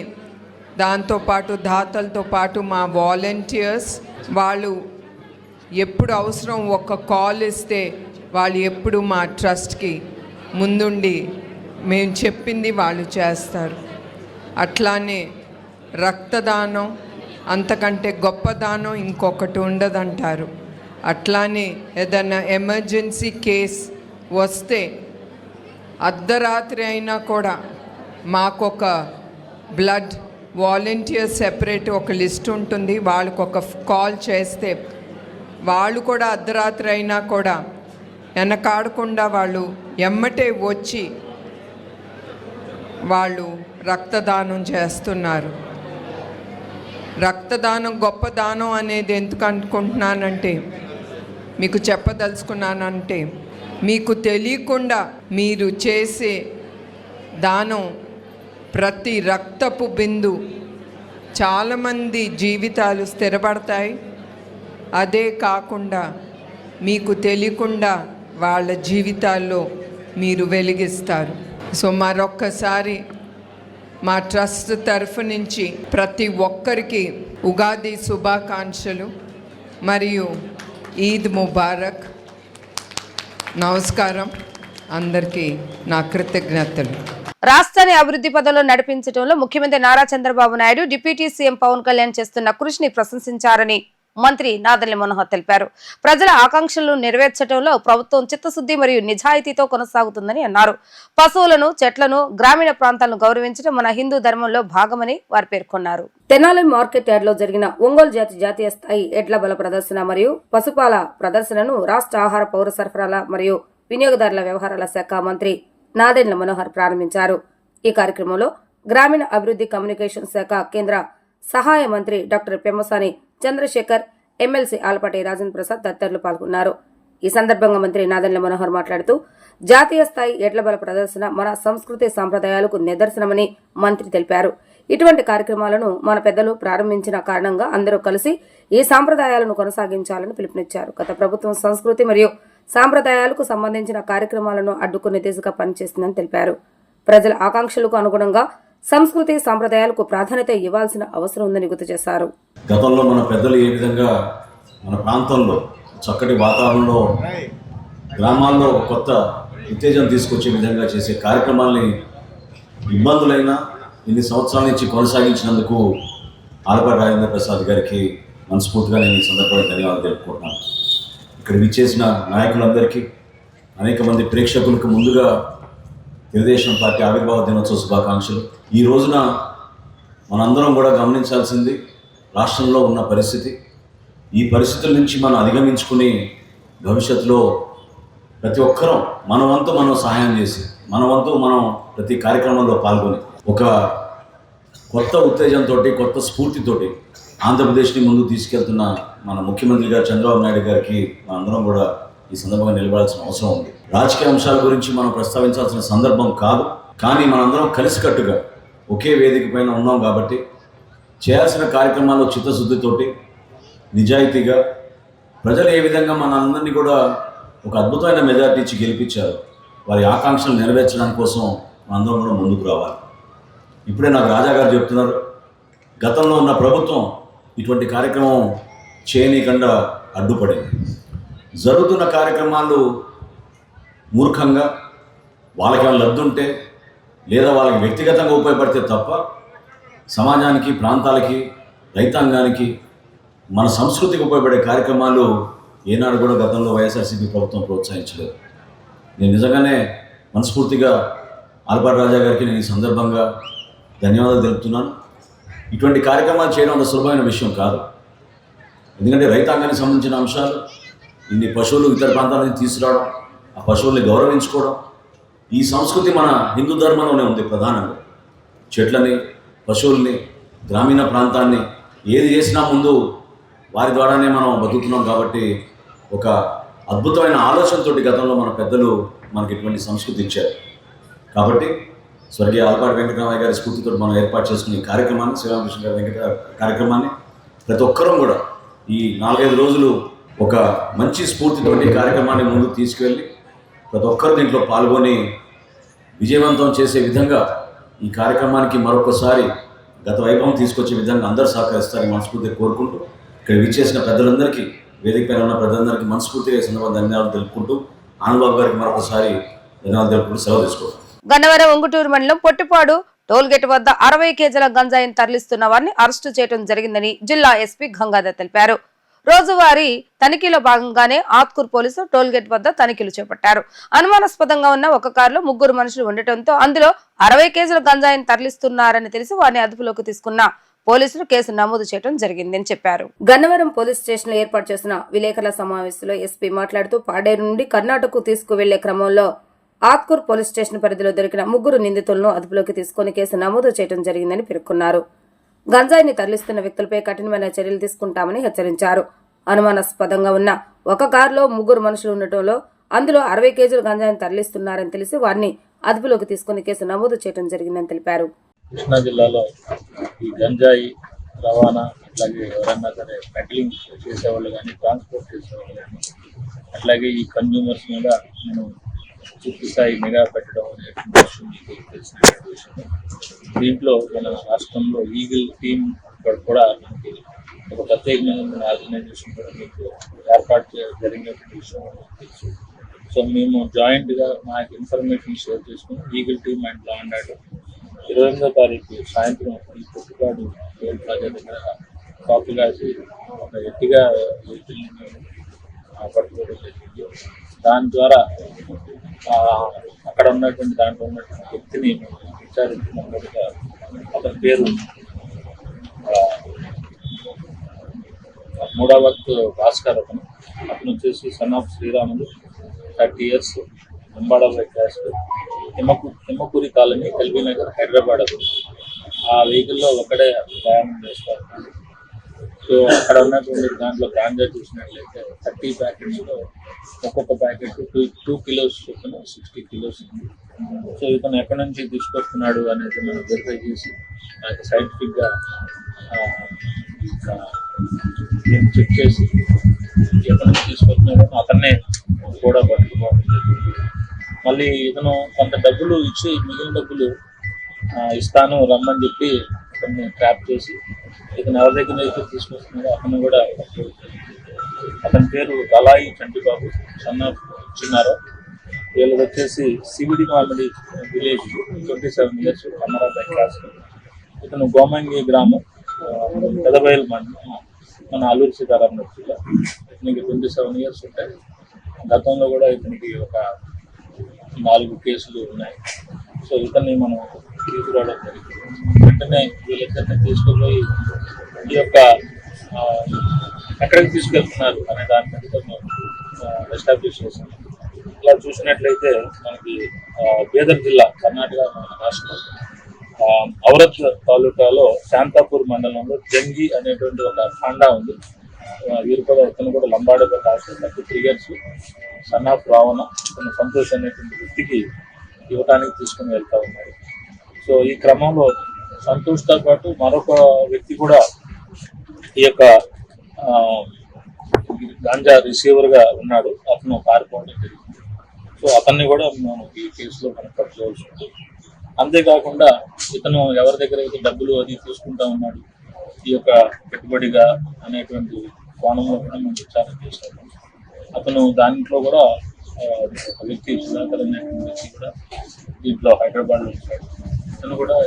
దాంతోపాటు దాతలతో పాటు మా వాలంటీర్స్, వాళ్ళు ఎప్పుడు అవసరం ఒక కాల్ ఇస్తే వాళ్ళు ఎప్పుడు మా ట్రస్ట్కి ముందుండి మేము చెప్పింది వాళ్ళు చేస్తారు. అట్లానే రక్తదానం అంతకంటే గొప్ప దానం ఇంకొకటి ఉండదంటారు. అట్లానే ఏదైనా ఎమర్జెన్సీ కేస్ వస్తే అర్ధరాత్రి అయినా కూడా మాకొక బ్లడ్ వాలంటీర్ సెపరేట్ ఒక లిస్ట్ ఉంటుంది. వాళ్ళకు ఒక కాల్ చేస్తే వాళ్ళు కూడా అర్ధరాత్రి అయినా కూడా వెనకాడకుండా వాళ్ళు ఎమ్మటే వచ్చి వాళ్ళు రక్తదానం చేస్తున్నారు. రక్తదానం గొప్ప దానం అనేది ఎందుకు అనుకుంటున్నానంటే, మీకు చెప్పదలుచుకున్నానంటే, మీకు తెలియకుండా మీరు చేసే దానం ప్రతి రక్తపు బిందు చాలామంది జీవితాలు స్థిరపడతాయి. అదే కాకుండా మీకు తెలియకుండా వాళ్ళ జీవితాల్లో మీరు వెలిగిస్తారు. సో మరొక్కసారి మా ట్రస్ట్ తరఫు నుంచి ప్రతి ఒక్కరికి ఉగాది శుభాకాంక్షలు మరియు ఈద్ ముబారక్. నమస్కారం. అందరికీ నా కృతజ్ఞతలు. రాష్ట్రాన్ని అభివృద్ధి పదంలో నడిపించడంలో ముఖ్యమంత్రి నారా చంద్రబాబు నాయుడు, డిప్యూటీ సీఎం పవన్ కళ్యాణ్ చేస్తున్న కృషిని ప్రశంసించారని మంత్రి నాదెళ్ల మనోహర్ తెలిపారు. ప్రజల ఆకాంక్షలను నెరవేర్చడంలో ప్రభుత్వం చిత్తశుద్ధి మరియు నిజాయితీతో కొనసాగుతుందని అన్నారు. పశువులను, చెట్లను, గ్రామీణ ప్రాంతాలను గౌరవించడం మన హిందూ ధర్మంలో భాగమని వారు పేర్కొన్నారు. తెనాలి మార్కెట్ యార్డ్ లో జరిగిన ఒంగోలు జాతీయ స్థాయి ఎడ్ల బల ప్రదర్శన మరియు పశుపాల ప్రదర్శనను రాష్ట్ర ఆహార, పౌర సరఫరాల మరియు వినియోగదారుల వ్యవహారాల శాఖ మంత్రి నాదెళ్ల మనోహర్ ప్రారంభించారు. ఈ కార్యక్రమంలో గ్రామీణ అభివృద్ధి కమ్యూనికేషన్ శాఖ కేంద్ర సహాయ మంత్రి డాక్టర్ పెమ్మసాని చంద్రశేఖర్, ఎమ్మెల్సీ ఆలపాటి రాజేంద్ర ప్రసాద్ తదితరులు పాల్గొన్నారు. ఈ సందర్భంగా మంత్రి నాదెళ్ల మనోహర్ మాట్లాడుతూ జాతీయ స్థాయి ఎడ్ల బల ప్రదర్శన మన సంస్కృతి సాంప్రదాయాలకు నిదర్శనమని మంత్రి తెలిపారు. ఇటువంటి కార్యక్రమాలను మన పెద్దలు ప్రారంభించిన కారణంగా అందరూ కలిసి ఈ సాంప్రదాయాలను కొనసాగించాలని పిలుపునిచ్చారు. గత ప్రభుత్వం సంస్కృతి మరియు సాంప్రదాయాలకు సంబంధించిన కార్యక్రమాలను అడ్డుకునే దిశగా పనిచేస్తుందని తెలిపారు. ప్రజల ఆకాంక్షలకు అనుగుణంగా సంస్కృతి సాంప్రదాయాలకు ప్రాధాన్యత ఇవ్వాల్సిన అవసరం ఉందని గుర్తు చేశారు. గతంలో మన పెద్దలు ఏ విధంగా మన ప్రాంతంలో చక్కటి వాతావరణంలో గ్రామాల్లో కొత్త ఉత్తేజం తీసుకొచ్చే విధంగా చేసే కార్యక్రమాల్ని ఇబ్బందులైనా ఇన్ని సంవత్సరాల నుంచి కొనసాగించినందుకు ఆలపాటి రాజేంద్ర ప్రసాద్ గారికి మనస్ఫూర్తిగా నేను ఈ సందర్భంగా ధన్యవాదాలు తెలుపుకుంటున్నాను. ఇక్కడ విచ్చేసిన నాయకులందరికీ, అనేక మంది ప్రేక్షకులకు ముందుగా తెలుగుదేశం పార్టీ ఆవిర్భావ దినోత్సవ శుభాకాంక్షలు. ఈ రోజున మనందరం కూడా గమనించాల్సింది రాష్ట్రంలో ఉన్న పరిస్థితి. ఈ పరిస్థితుల నుంచి మనం అధిగమించుకుని భవిష్యత్తులో ప్రతి ఒక్కరం మన వంతు మనం సహాయం చేసి మన వంతు మనం ప్రతి కార్యక్రమంలో పాల్గొని ఒక కొత్త ఉత్తేజంతో కొత్త స్ఫూర్తితోటి ఆంధ్రప్రదేశ్ని ముందుకు తీసుకెళ్తున్న మన ముఖ్యమంత్రి గారు చంద్రబాబు నాయుడు గారికి మనందరం కూడా ఈ సందర్భంగా నిలబడాల్సిన అవసరం ఉంది. రాజకీయ అంశాల గురించి మనం ప్రస్తావించాల్సిన సందర్భం కాదు, కానీ మనందరం కలిసికట్టుగా ఒకే వేదిక పైన ఉన్నాం కాబట్టి చేయాల్సిన కార్యక్రమాల్లో చిత్తశుద్ధితోటి నిజాయితీగా ప్రజలు ఏ విధంగా మన అందరినీ కూడా ఒక అద్భుతమైన మెజారిటీ ఇచ్చి గెలిపించారు, వారి ఆకాంక్షలు నెరవేర్చడానికి కోసం మనందరం కూడా ముందుకు రావాలి. ఇప్పుడే నాకు రాజా గారు చెప్తున్నారు, గతంలో ఉన్న ప్రభుత్వం ఇటువంటి కార్యక్రమం చేయనీయకుండా అడ్డుపడింది. జరుగుతున్న కార్యక్రమాలు మూర్ఖంగా వాళ్ళకి ఏమైనా లబ్ధి ఉంటే లేదా వాళ్ళకి వ్యక్తిగతంగా ఉపయోగపడితే తప్ప సమాజానికి, ప్రాంతాలకి, రైతాంగానికి, మన సంస్కృతికి ఉపయోగపడే కార్యక్రమాలు ఏనాడు కూడా గతంలో వైఎస్ఆర్సీపీ ప్రభుత్వం ప్రోత్సహించలేదు. నేను నిజంగానే మనస్ఫూర్తిగా ఆలపాటి రాజా గారికి నేను ఈ సందర్భంగా ధన్యవాదాలు తెలుపుతున్నాను. ఇటువంటి కార్యక్రమాలు చేయడం అంత సులభమైన విషయం కాదు. ఎందుకంటే రైతాంగానికి సంబంధించిన అంశాలు, ఇన్ని పశువులు ఇతర ప్రాంతాల నుంచి తీసుకురావడం, ఆ పశువుల్ని గౌరవించుకోవడం, ఈ సంస్కృతి మన హిందూ ధర్మంలోనే ఉంది. ప్రధానంగా చెట్లని, పశువుల్ని, గ్రామీణ ప్రాంతాన్ని ఏది చేసినా ముందు వారి ద్వారానే మనం బతుకుతున్నాం. కాబట్టి ఒక అద్భుతమైన ఆలోచనతోటి గతంలో మన పెద్దలు మనకి ఇటువంటి సంస్కృతి ఇచ్చారు. కాబట్టి స్వర్గీయ ఆలపాటి వెంకటరామయ్య గారి స్ఫూర్తితో మనం ఏర్పాటు చేసుకునే ఈ కార్యక్రమాన్ని, శ్రీరామకృష్ణ గారి వెంకట కార్యక్రమాన్ని ప్రతి ఒక్కరం కూడా ఈ 4-5 రోజులు ఒక మంచి స్ఫూర్తితోటి కార్యక్రమాన్ని ముందుకు తీసుకువెళ్ళి ప్రతి ఒక్కరు దీంట్లో పాల్గొని విజయవంతం చేసే విధంగా ఈ కార్యక్రమానికి మరొకసారి గత వైభవం తీసుకొచ్చే విధంగా అందరూ సహకరిస్తారని మనస్ఫూర్తిగా కోరుకుంటూ, ఇక్కడ విచ్చేసిన పెద్దలందరికీ, వేదిక పైన ఉన్న పెద్దలందరికీ మనస్ఫూర్తిగా ఈ సందర్భంగా ధన్యవాదాలు తెలుపుకుంటూ, ఆనందబాబు గారికి మరొకసారి ధన్యవాదాలు తెలుపుకుంటూ సెలవు తీసుకోవాలి. గన్నవరం ఉంగుటూరు మండలం పొట్టిపాడు టోల్గేట్ వద్ద 60 కేజీల గంజాయిని తరలిస్తున్న వారిని అరెస్టు చేయడం జరిగిందని జిల్లా ఎస్పీ గంగాధర్ తెలిపారు. రోజువారీ తనిఖీలో భాగంగానే ఆత్కూర్ పోలీసులు టోల్గేట్ వద్ద తనిఖీలు చేపట్టారు. అనుమానాస్పదంగా ఉన్న ఒక కారులో 3 మనుషులు ఉండటంతో అందులో 60 కేజీల గంజాయిని తరలిస్తున్నారని తెలిసి వారిని అదుపులోకి తీసుకున్న పోలీసులు కేసు నమోదు చేయడం జరిగిందని చెప్పారు. గన్నవరం పోలీస్ స్టేషన్ లో ఏర్పాటు చేసిన విలేకరుల సమావేశంలో ఎస్పీ మాట్లాడుతూ పాడేరు నుండి కర్ణాటకకు తీసుకువెళ్లే క్రమంలో ఆత్కూర్ పోలీస్ స్టేషన్ పరిధిలో దొరికిన 3 నిందితులను అదుపులోకి తీసుకుని కేసు నమోదు చేయడం జరిగిందని పేర్కొన్నారు. గంజాయిని తరలిస్తున్న వ్యక్తులపై కఠినమైన చర్యలు తీసుకుంటామని హెచ్చరించారు. అనుమానాస్పదంగా ఉన్న ఒక కారులో 3 మనుషులు ఉండటంలో అందులో 60 కేజీల గంజాయిని తరలిస్తున్నారని తెలిసి వారిని అదుపులోకి తీసుకుని కేసు నమోదు చేయడం జరిగిందని తెలిపారు. కృష్ణా జిల్లాలో ఈ గంజాయి రవాణా, అట్లాగే ఎవరన్నా సరే పెడ్లింగ్ చేసేవాళ్ళు కానీ, ట్రాన్స్పోర్ట్ చేసేవాళ్ళు కానీ, అట్లాగే ఈ కన్జ్యూమర్స్ మీద నేను పూర్తి స్థాయి నిఘా పెట్టడం అనేటువంటి విషయం మీకు తెలిసిన విషయం. దీంట్లో మన రాష్ట్రంలో ఈగిల్ టీమ్ కూడా మనకి ఒక ప్రత్యేకమైన ఆర్గనైజేషన్ కూడా మీకు ఏర్పాటు జరిగినటువంటి విషయం తెలుసు. సో మేము జాయింట్గా మాకు ఇన్ఫర్మేషన్ షేర్ చేసుకుని eagle team and law and order 28వ తారీఖు సాయంత్రం ఈ పొట్టుపాడు టోల్ ప్లాజా దగ్గర కాపీ కాసి ఒక ఎట్టిగా వెహికల్ని పట్టుకోవడం జరిగింది. దాని ద్వారా అక్కడ ఉన్నటువంటి దాంట్లో ఉన్నటువంటి వ్యక్తిని విచారించినట్టుగా అతని పేరు మూడవత్ భాస్కర్. అతను వచ్చేసి సన్ ఆఫ్ శ్రీరాములు, 30 years, అంబాడపై caste, Thimmakuri colony, LB Nagar, Hyderabad. ఆ వెహికల్లో ఒకడే ప్రయాణం చేస్తారు. సో అక్కడ ఉన్నటువంటి దాంట్లో గాంజా చూసినట్లయితే 30 ప్యాకెట్స్లో ఒక్కొక్క ప్యాకెట్ 2 kilos చొప్పున 60 kilos ఉంది. సో ఇతను ఎక్కడి నుంచి తీసుకొస్తున్నాడు అనేది మనం వెరిఫై చేసి నాకు సైంటిఫిక్గా చెక్ చేసి ఎక్కడి నుంచి తీసుకొస్తున్నాడో అతన్నే కూడా పట్టుకోవడం జరిగింది. మళ్ళీ ఇతను కొంత డబ్బులు ఇచ్చి మిగిలిన డబ్బులు ఇస్తాను రమ్మని చెప్పి అతన్ని ట్రాప్ చేసి ఇతను ఎవరి దగ్గర అయితే తీసుకొస్తున్నాడో అతను కూడా అతని పేరు దళాయి చంటిబాబు, సన్ ఆఫ్ చిన్నారావు. వీళ్ళకి వచ్చేసి CVD colony village, 27 years, Amarabad class. ఇతను గోమంగి గ్రామం, పెదబయలు మండలం, మన అల్లూరు సీతారామరాజు జిల్లా. ఇతనికి 27 years ఉంటాయి. గతంలో కూడా ఇతనికి ఒక 4 కేసులు ఉన్నాయి. సో ఇతన్ని మనం తీసుకురావడం జరిగింది. వెంటనే వీళ్ళిద్దరిని తీసుకుపోయి ఈ యొక్క ఎక్కడికి తీసుకెళ్తున్నారు అనే దాని మీద ఎస్టాబ్లిష్ చేశాం. ఇలా చూసినట్లయితే మనకి బీదర్ జిల్లా, కర్ణాటక రాష్ట్రం, ఔరత్ తాలూకాలో శాంతాపూర్ మండలంలో జంగి అనేటువంటి ఒక ఖాండా ఉంది. వీరు కూడా ఇతను కూడా లంబాడీలో caste 33 years, son of Ravana, ఇతను సంతోష్ అనేటువంటి వ్యక్తికి ఇవ్వడానికి తీసుకుని వెళ్తా ఉన్నారు. సో ఈ క్రమంలో సంతోష్తో పాటు మరొక వ్యక్తి కూడా ఈ యొక్క గాంజా రిసీవర్గా ఉన్నాడు. అతను పారిపోవడం జరిగింది. సో అతన్ని కూడా మనం ఈ కేసులో మనం పట్టుకోవాల్సి ఉంది. అంతేకాకుండా ఇతను ఎవరి దగ్గర అయితే డబ్బులు అది తీసుకుంటా ఉన్నాడు, ఈ యొక్క పెట్టుబడిగా అనేటువంటి కోణంలో కూడా మనం విచారణ చేస్తాము. అతను దాంట్లో కూడా ఒక వ్యక్తి సుధాకర్ అనేటువంటి వ్యక్తి కూడా దీంట్లో హైదరాబాద్లో ఉంటాడు. ఇతను కూడా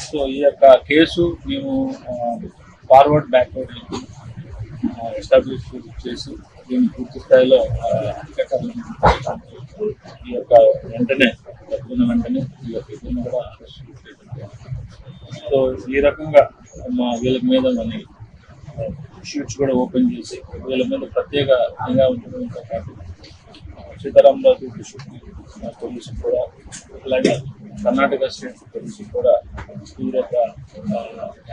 సో ఈ యొక్క కేసు మేము ఫార్వర్డ్ బ్యాక్వర్డ్ ఎస్టాబ్లిష్ చేసి దీన్ని పూర్తి స్థాయిలో ఈ యొక్క వెంటనే ఈ యొక్క ఇద్దరిని కూడా అరెస్ట్ చేయడం. సో ఈ రకంగా వీళ్ళ మీద మన షూట్స్ కూడా ఓపెన్ చేసి వీళ్ళ మీద ప్రత్యేక నిఘా ఉంచడంతో పాటు సీతారామరాజు డిస్ట్రిక్ట్ పోలీసు కూడా, అలాగే కర్ణాటక స్టేట్ పోలీసు కూడా ఈ యొక్క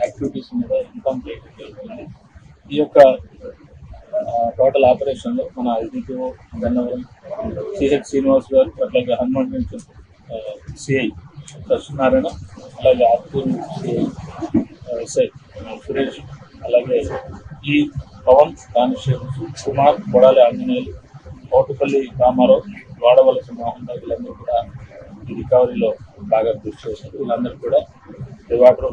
యాక్టివిటీస్ మీద ఇన్ఫార్మ్ చేయడం జరుగుతుంది. ఈ యొక్క టోటల్ ఆపరేషన్లో మన ఐటీఓ గన్నవరం సిహెచ్ శ్రీనివాస్ గారు, అట్లాగే హనుమాన్ జంక్షన్ సిఐ సత్యనారాయణ, అలాగే ఆత్మూరు సిఐ ఎస్ఐ సురేష్, అలాగే ఈ పవన్, కానిస్టేబుల్ కుమార్, కొడాలి ఆంజనేయులు, కోటపల్లి రామారావు, వాడవలస మోహన్ రావు, వీళ్ళందరూ కూడా ఈ రికవరీలో బాగా కృషి చేశారు. వీళ్ళందరూ కూడా రివార్డు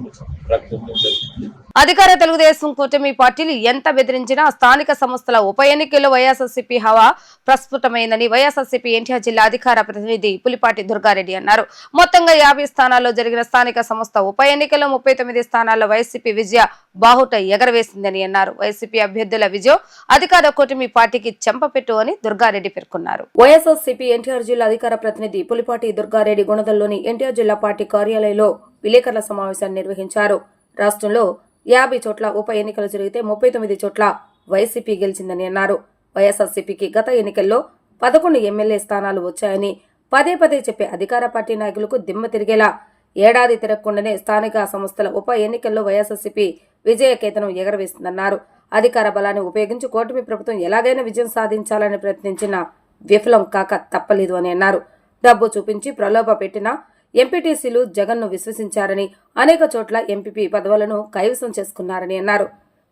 ప్రకటించడం జరిగింది. అధికార తెలుగుదేశం కూటమి పార్టీలు ఎంత బెదిరించినా స్థానిక సంస్థల ఉప ఎన్నికల్లో వైఎస్ఆర్సీపీ హవా ప్రస్ఫుటమైందని వైఎస్ఆర్సీపీ ఎన్టీఆర్ జిల్లా అధికార ప్రతినిధి పులిపాటి దుర్గారెడ్డి అన్నారు. మొత్తంగా 50 స్థానాల్లో జరిగిన స్థానిక సంస్థ ఉప ఎన్నికల్లో 39 స్థానాల్లో వైసీపీ విజయ బాహుట ఎగరవేసిందని అన్నారు. వైసీపీ అభ్యర్థుల విజయం అధికార కూటమి పార్టీకి చెంపపెట్టు అని దుర్గారెడ్డి పేర్కొన్నారు. వైఎస్ఆర్సీపీ ఎన్టీఆర్ జిల్లా అధికార ప్రతినిధి పులిపాటి దుర్గారెడ్డి గుణదల్లోని ఎన్టీఆర్ జిల్లా పార్టీ కార్యాలయంలో విలేకరుల సమావేశాన్ని నిర్వహించారు. రాష్ట్రంలో 50 చోట్ల ఉప ఎన్నికలు జరిగితే 39 చోట్ల వైసీపీ గెలిచిందని అన్నారు. వైఎస్ఆర్సీపీకి గత ఎన్నికల్లో 11 ఎమ్మెల్యే స్థానాలు వచ్చాయని పదే పదే చెప్పే అధికార పార్టీ నాయకులకు దిమ్మ తిరిగేలా ఏడాది తిరగకుండానే స్థానిక సంస్థల ఉప ఎన్నికల్లో వైఎస్ఆర్సీపీ విజయకేతనం ఎగరవేస్తుందన్నారు. అధికార బలాన్ని ఉపయోగించి కూటమి ప్రభుత్వం ఎలాగైనా విజయం సాధించాలని ప్రయత్నించిన విఫలం కాక తప్పలేదు అని అన్నారు. డబ్బు చూపించి ప్రలోభ పెట్టిన ఎంపీటీసీలు జగన్ను విశ్వసించారని, అనేక చోట్ల ఎంపీపీ పదవులను కైవసం చేసుకున్నారని అన్నారు.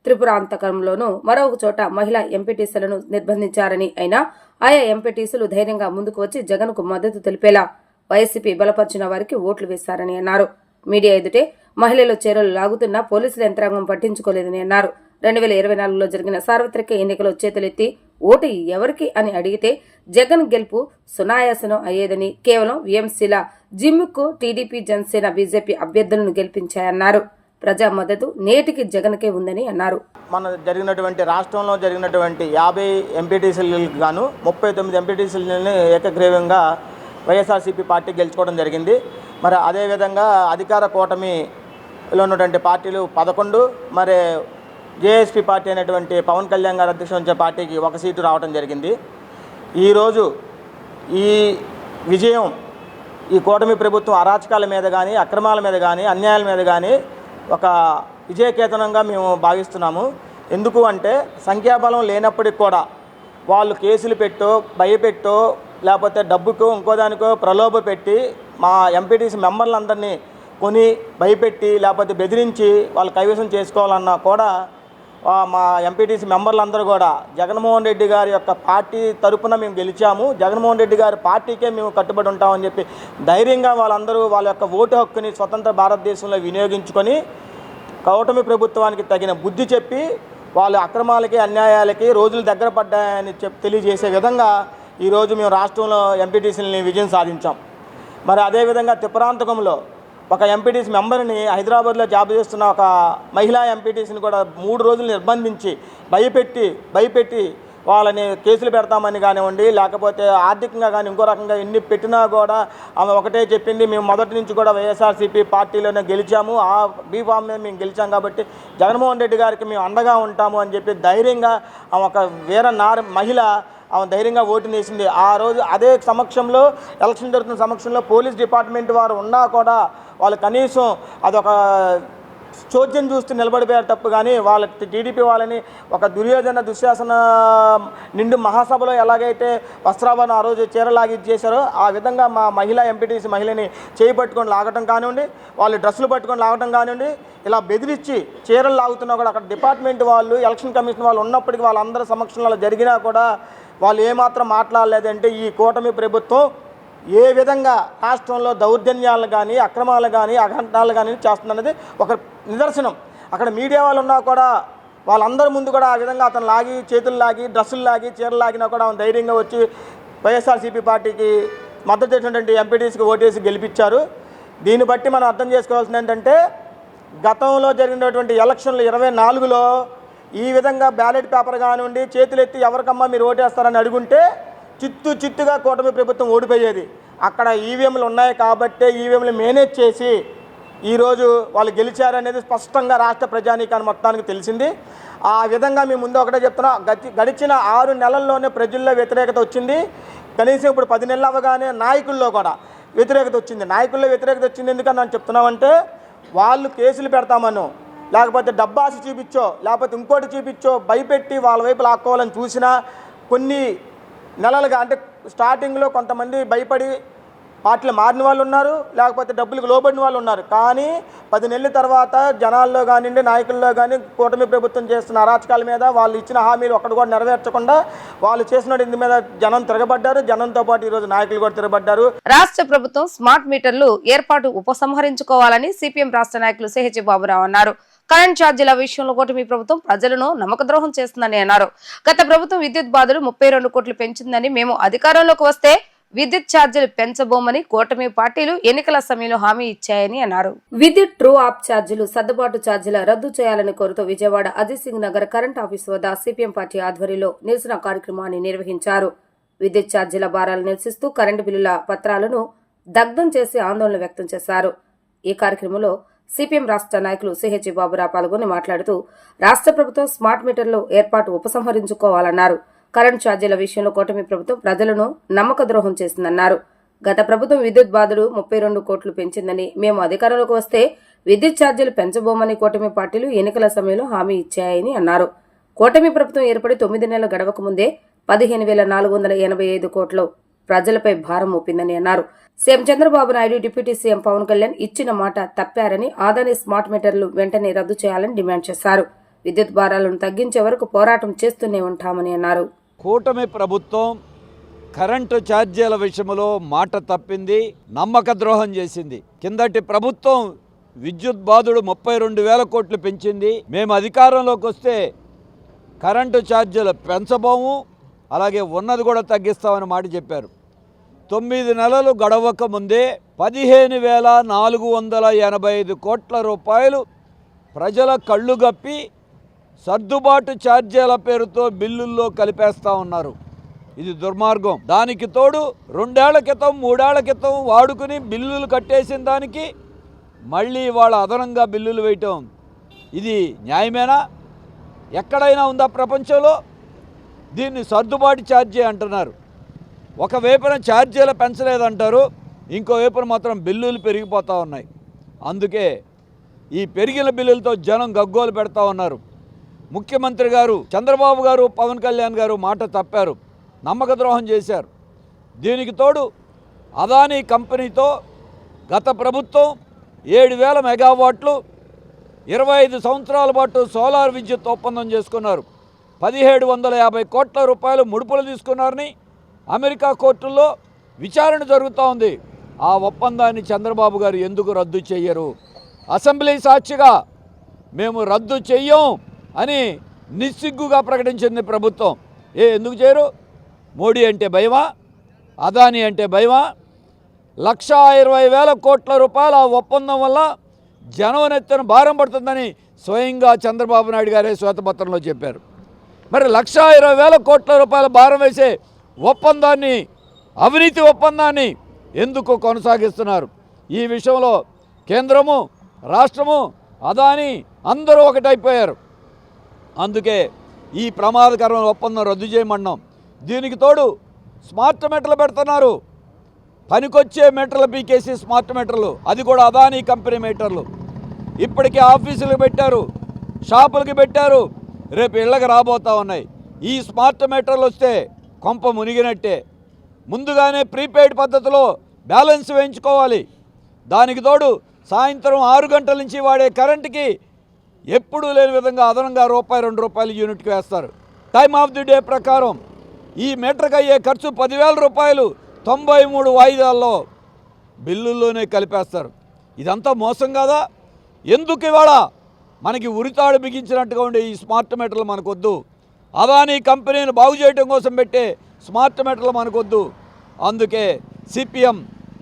త్రిపురాంతకంలోనూ మరొక చోట మహిళా ఎంపీటీసీలను నిర్బంధించారని, అయినా ఆయా ఎంపీటీసీలు ధైర్యంగా ముందుకు వచ్చి జగన్కు మద్దతు తెలిపేలా వైసీపీ బలపరిచిన వారికి ఓట్లు వేశారని అన్నారు. మీడియా ఎదుటే మహిళలు చీరలు లాగుతున్నా పోలీసుల యంత్రాంగం పట్టించుకోలేదని అన్నారు. 2024లో జరిగిన సార్వత్రిక ఎన్నికలో చేతులెత్తి ఓటు ఎవరికి అని అడిగితే జగన్ గెలుపు సునాయాసనం అయ్యేదని, కేవలం వీఎంసీల జిమ్ముకు టీడీపీ, జనసేన, బీజేపీ అభ్యర్థులను గెలిపించాయన్నారు. ప్రజా మద్దతు నేటికి జగన్కే ఉందని అన్నారు. మన జరిగినటువంటి రాష్ట్రంలో జరిగినటువంటి 50 ఎంపీటీసీలకు గాను 39 ఎంపీటీసీలని ఏకగ్రీవంగా వైఎస్ఆర్సీపీ పార్టీ గెలుచుకోవడం జరిగింది. మరి అదేవిధంగా అధికార కూటమిలో ఉన్నటువంటి పార్టీలు 11, మరి జేఎస్పీ పార్టీ అనేటువంటి పవన్ కళ్యాణ్ గారు అధ్యక్షుడు వచ్చే పార్టీకి 1 సీటు రావడం జరిగింది. ఈరోజు ఈ విజయం ఈ కూటమి ప్రభుత్వం అరాచకాల మీద కానీ, అక్రమాల మీద కానీ, అన్యాయాల మీద కానీ ఒక విజయకేతనంగా మేము భావిస్తున్నాము. ఎందుకు అంటే సంఖ్యాబలం లేనప్పటికి కూడా వాళ్ళు కేసులు పెట్టో, భయపెట్టో, లేకపోతే డబ్బుకో ఇంకోదానికో ప్రలోభ పెట్టి మా ఎంపీటీసీ మెంబర్లందరినీ కొని భయపెట్టి లేకపోతే బెదిరించి వాళ్ళు కైవసం చేసుకోవాలన్నా కూడా మా ఎంపీటీసీ మెంబర్లందరూ కూడా జగన్మోహన్ రెడ్డి గారి యొక్క పార్టీ తరపున మేము గెలిచాము, జగన్మోహన్ రెడ్డి గారి పార్టీకే మేము కట్టుబడి ఉంటామని చెప్పి ధైర్యంగా వాళ్ళందరూ వాళ్ళ యొక్క ఓటు హక్కుని స్వతంత్ర భారతదేశంలో వినియోగించుకొని కూటమి ప్రభుత్వానికి తగిన బుద్ధి చెప్పి వాళ్ళ అక్రమాలకి, అన్యాయాలకి రోజులు దగ్గర పడ్డాయని తెలియజేసే విధంగా ఈరోజు మేము రాష్ట్రంలో ఎంపీటీసీలని విజయం సాధించాం. మరి అదేవిధంగా త్రిపురాంతకంలో ఒక ఎంపీటీసీ మెంబర్ని హైదరాబాద్లో జాబ్ చేస్తున్న ఒక మహిళా ఎంపీటీసీని కూడా 3 రోజులు నిర్బంధించి భయపెట్టి వాళ్ళని కేసులు పెడతామని కానివ్వండి, లేకపోతే ఆర్థికంగా కానీ ఇంకో రకంగా ఎన్ని పెట్టినా కూడా ఆమె ఒకటే చెప్పింది, మేము మొదటి నుంచి కూడా వైఎస్ఆర్సీపీ పార్టీలోనే గెలిచాము, ఆ బీఫామ్ మీద మేము గెలిచాం కాబట్టి జగన్మోహన్ రెడ్డి గారికి మేము అండగా ఉంటాము అని చెప్పి ధైర్యంగా ఆమె ఒక మహిళ ఆమె ధైర్యంగా ఓటు వేసింది. ఆ రోజు అదే సమక్షంలో ఎలక్షన్ జరుగుతున్న సమక్షంలో పోలీస్ డిపార్ట్మెంట్ వారు ఉన్నా కూడా వాళ్ళు కనీసం అదొక చోద్యం చూస్తూ నిలబడిపోయారు తప్ప కానీ వాళ్ళ టీడీపీ వాళ్ళని ఒక దుశ్శాసన నిండు మహాసభలో ఎలాగైతే వస్త్రాభరణ ఆ రోజు చీరలాగి చేశారో ఆ విధంగా మా మహిళా ఎంపీటీసీ మహిళని చేయి పట్టుకొని లాగటం కానివ్వండి, వాళ్ళు డ్రెస్సులు పట్టుకొని లాగటం కానివ్వండి, ఇలా బెదిరించి చీరలు లాగుతున్నా కూడా అక్కడ డిపార్ట్మెంట్ వాళ్ళు ఎలక్షన్ కమిషన్ వాళ్ళు ఉన్నప్పటికీ వాళ్ళందరి సమక్షంలో జరిగినా కూడా వాళ్ళు ఏమాత్రం మాట్లాడలేదంటే ఈ కూటమి ప్రభుత్వం ఏ విధంగా రాష్ట్రంలో దౌర్జన్యాలు కానీ అక్రమాలు కానీ అఘంటాలు కానీ చేస్తుందనేది ఒక నిదర్శనం. అక్కడ మీడియా వాళ్ళు ఉన్నా కూడా వాళ్ళందరి ముందు కూడా ఆ విధంగా అతను లాగి చేతులు లాగి డ్రెస్సులు లాగి చీరలు లాగినా కూడా ఆమె ధైర్యంగా వచ్చి వైఎస్ఆర్సీపీ పార్టీకి మద్దతు చేసినటువంటి ఎంపీటీసీకి ఓటేసి గెలిపించారు. దీన్ని బట్టి మనం అర్థం చేసుకోవాల్సింది ఏంటంటే గతంలో జరిగినటువంటి ఎలక్షన్లు 24లో ఈ విధంగా బ్యాలెట్ పేపర్ కానివ్వండి చేతులెత్తి ఎవరికమ్మా మీరు ఓటేస్తారని అడుగుంటే చిత్తుగా కూటమి ప్రభుత్వం ఓడిపోయేది. అక్కడ ఈవీఎంలు ఉన్నాయి కాబట్టే ఈవీఎంలు మేనేజ్ చేసి ఈరోజు వాళ్ళు గెలిచారనేది స్పష్టంగా రాష్ట్ర ప్రజానీకాన్ని మొత్తానికి తెలిసింది. ఆ విధంగా మేము ముందు ఒకటే చెప్తున్నా, గడిచిన 6 నెలల్లోనే ప్రజల్లో వ్యతిరేకత వచ్చింది. కనీసం ఇప్పుడు 10 నెలలు అవ్వగానే నాయకుల్లో కూడా వ్యతిరేకత వచ్చింది. నాయకుల్లో వ్యతిరేకత వచ్చింది ఎందుకని నేను చెప్తున్నామంటే వాళ్ళు కేసులు పెడతామను, లేకపోతే డబ్బాసి చూపించో, లేకపోతే ఇంకోటి చూపించో భయపెట్టి వాళ్ళ వైపు లాక్కోవాలని చూసినా కొన్ని నెలలుగా అంటే స్టార్టింగ్లో కొంతమంది భయపడి పార్టీలు మారిన వాళ్ళు ఉన్నారు, లేకపోతే డబ్బులకు లోబడిన వాళ్ళు ఉన్నారు. కానీ 10 నెలల తర్వాత జనాల్లో కానివ్వండి నాయకుల్లో కానీ కూటమి ప్రభుత్వం చేస్తున్న అరాచకాల మీద వాళ్ళు ఇచ్చిన హామీలు ఒక్కటి కూడా నెరవేర్చకుండా వాళ్ళు చేసిన ఇందు మీద జనం తిరగబడ్డారు. జనంతో పాటు ఈరోజు నాయకులు కూడా తిరగబడ్డారు. రాష్ట్ర ప్రభుత్వం స్మార్ట్ మీటర్లు ఏర్పాటు ఉపసంహరించుకోవాలని సిపిఎం రాష్ట్ర నాయకులు సిహెచ్ బాబురావు అన్నారు. కరెంట్ ఛార్జీల విషయంలో కూటమి ప్రభుత్వం ప్రజలను నమ్మకద్రోహం చేస్తుందని అన్నారు. గత ప్రభుత్వం విద్యుత్ బాధలు 32 కోట్లు పెంచిందని, మేము అధికారంలోకి వస్తే విద్యుత్ ఛార్జీలు పెంచబోమని కూటమి పార్టీలు ఎన్నికల సమయంలో హామీ ఇచ్చాయని అన్నారు. విద్యుత్ ట్రూ ఆప్ ఛార్జీలు సర్దుబాటు ఛార్జీల రద్దు చేయాలని కోరుతూ విజయవాడ అజిత్ సింగ్ నగర్ కరెంట్ ఆఫీసు వద్ద సిపిఎం పార్టీ ఆధ్వర్యంలో నిరసన కార్యక్రమాన్ని నిర్వహించారు. విద్యుత్ ఛార్జీల భారాలు నిరసిస్తూ కరెంటు బిల్లుల పత్రాలను దగ్ధం చేసి ఆందోళన వ్యక్తం చేశారు. ఈ కార్యక్రమంలో సిపిఎం రాష్ట్ర నాయకులు సిహెచ్ బాబురావు పాల్గొని మాట్లాడుతూ రాష్ట్ర ప్రభుత్వం స్మార్ట్ మీటర్లు ఏర్పాటు ఉపసంహరించుకోవాలన్నారు. కరెంట్ ఛార్జీల విషయంలో కూటమి ప్రభుత్వం ప్రజలను నమ్మక ద్రోహం చేసిందన్నారు. గత ప్రభుత్వం విద్యుత్ బాధలు 32 కోట్లు పెంచిందని, మేము అధికారంలోకి వస్తే విద్యుత్ ఛార్జీలు పెంచబోమని కూటమి పార్టీలు ఎన్నికల సమయంలో హామీ ఇచ్చాయని అన్నారు. కూటమి ప్రభుత్వం ఏర్పడి 9 నెలలు గడవక ముందే 15,485 కోట్లు ప్రజలపై భారం మోపిందని అన్నారు. CM Chandrababu Naidu, deputy CM Pawan Kalyan ఇచ్చిన మాట తప్పారని, ఆదాని స్మార్ట్ మీటర్లు వెంటనే రద్దు చేయాలని డిమాండ్ చేశారు. విద్యుత్ భారాలను తగ్గించే వరకు పోరాటం చేస్తూనే ఉంటామని అన్నారు. కూటమి ప్రభుత్వం కరెంటు ఛార్జీల విషయంలో మాట తప్పింది, నమ్మక ద్రోహం చేసింది. కిందటి ప్రభుత్వం విద్యుత్ బాధుడు 32,000 కోట్లు పెంచింది. మేము అధికారంలోకి వస్తే కరెంటు ఛార్జీలు పెంచబోము, అలాగే ఉన్నది కూడా తగ్గిస్తామని మాట చెప్పారు. 9 నెలలు గడవక ముందే 15,485 కోట్ల రూపాయలు ప్రజల కళ్ళు గప్పి సర్దుబాటు ఛార్జీల పేరుతో బిల్లుల్లో కలిపేస్తూ ఉన్నారు. ఇది దుర్మార్గం. దానికి తోడు 2 ఏళ్ల క్రితం 3 ఏళ్ల క్రితం వాడుకుని బిల్లులు కట్టేసిన దానికి మళ్ళీ వాళ్ళ అదనంగా బిల్లులు వేయటం ఇది న్యాయమేనా? ఎక్కడైనా ఉందా ప్రపంచంలో? దీన్ని సర్దుబాటు ఛార్జీ అంటున్నారు. ఒక వైపున ఛార్జీలు పెంచలేదంటారు, ఇంకో వైపున మాత్రం బిల్లులు పెరిగిపోతూ ఉన్నాయి. అందుకే ఈ పెరిగిన బిల్లులతో జనం గగ్గోలు పెడతా ఉన్నారు. ముఖ్యమంత్రి గారు చంద్రబాబు గారు, పవన్ కళ్యాణ్ గారు మాట తప్పారు, నమ్మక ద్రోహం చేశారు. దీనికి తోడు అదానీ కంపెనీతో గత ప్రభుత్వం 7,000 మెగావాట్లు 25 సంవత్సరాల పాటు సోలార్ విద్యుత్ ఒప్పందం చేసుకున్నారు. 1,750 కోట్ల రూపాయలు ముడుపులు తీసుకున్నారని అమెరికా కోర్టుల్లో విచారణ జరుగుతూ ఉంది. ఆ ఒప్పందాన్ని చంద్రబాబు గారు ఎందుకు రద్దు చెయ్యరు? అసెంబ్లీ సాక్షిగా మేము రద్దు చెయ్యం అని నిస్సిగ్గుగా ప్రకటించింది ప్రభుత్వం. ఎందుకు చేయరు? మోడీ అంటే భయమా? అదానీ అంటే భయమా? 1,20,000 కోట్ల రూపాయల ఆ ఒప్పందం వల్ల జనం నెత్తిన భారం పడుతుందని స్వయంగా చంద్రబాబు నాయుడు గారే శ్వేతపత్రంలో చెప్పారు. మరి 1,20,000 కోట్ల రూపాయల భారం వేసే ఒప్పందాన్ని, అవినీతి ఒప్పందాన్ని ఎందుకు కొనసాగిస్తున్నారు? ఈ విషయంలో కేంద్రము, రాష్ట్రము, అదాని అందరూ ఒకటైపోయారు. అందుకే ఈ ప్రమాదకరమైన ఒప్పందం రద్దు చేయమన్నాం. దీనికి తోడు స్మార్ట్ మీటర్లు పెడుతున్నారు. పనికొచ్చే మీటర్లు పీకేసి స్మార్ట్ మీటర్లు, అది కూడా అదానీ కంపెనీ మీటర్లు. ఇప్పటికే ఆఫీసులకు పెట్టారు, షాపులకి పెట్టారు, రేపు ఇళ్ళకి రాబోతూ ఉన్నాయి. ఈ స్మార్ట్ మీటర్లు వస్తే కొంప మునిగినట్టే. ముందుగానే ప్రీపెయిడ్ పద్ధతిలో బ్యాలెన్స్ వేయించుకోవాలి. దానికి తోడు సాయంత్రం 6 గంటల నుంచి వాడే కరెంటుకి ఎప్పుడూ లేని విధంగా అదనంగా ₹2 యూనిట్కి వేస్తారు. టైమ్ ఆఫ్ ది డే ప్రకారం ఈ మీటర్కి అయ్యే ఖర్చు 10,000 రూపాయలు 93 వాయిదాల్లో బిల్లుల్లోనే కలిపేస్తారు. ఇదంతా మోసం కాదా? ఎందుకు ఇవాళ మనకి ఉరితాడు బిగించినట్టుగా ఉండే ఈ స్మార్ట్ మీటర్లు మనకొద్దు. అదానీ కంపెనీని బాగు చేయడం కోసం పెట్టే స్మార్ట్ మీటర్లు మనకొద్దు. అందుకే సిపిఎం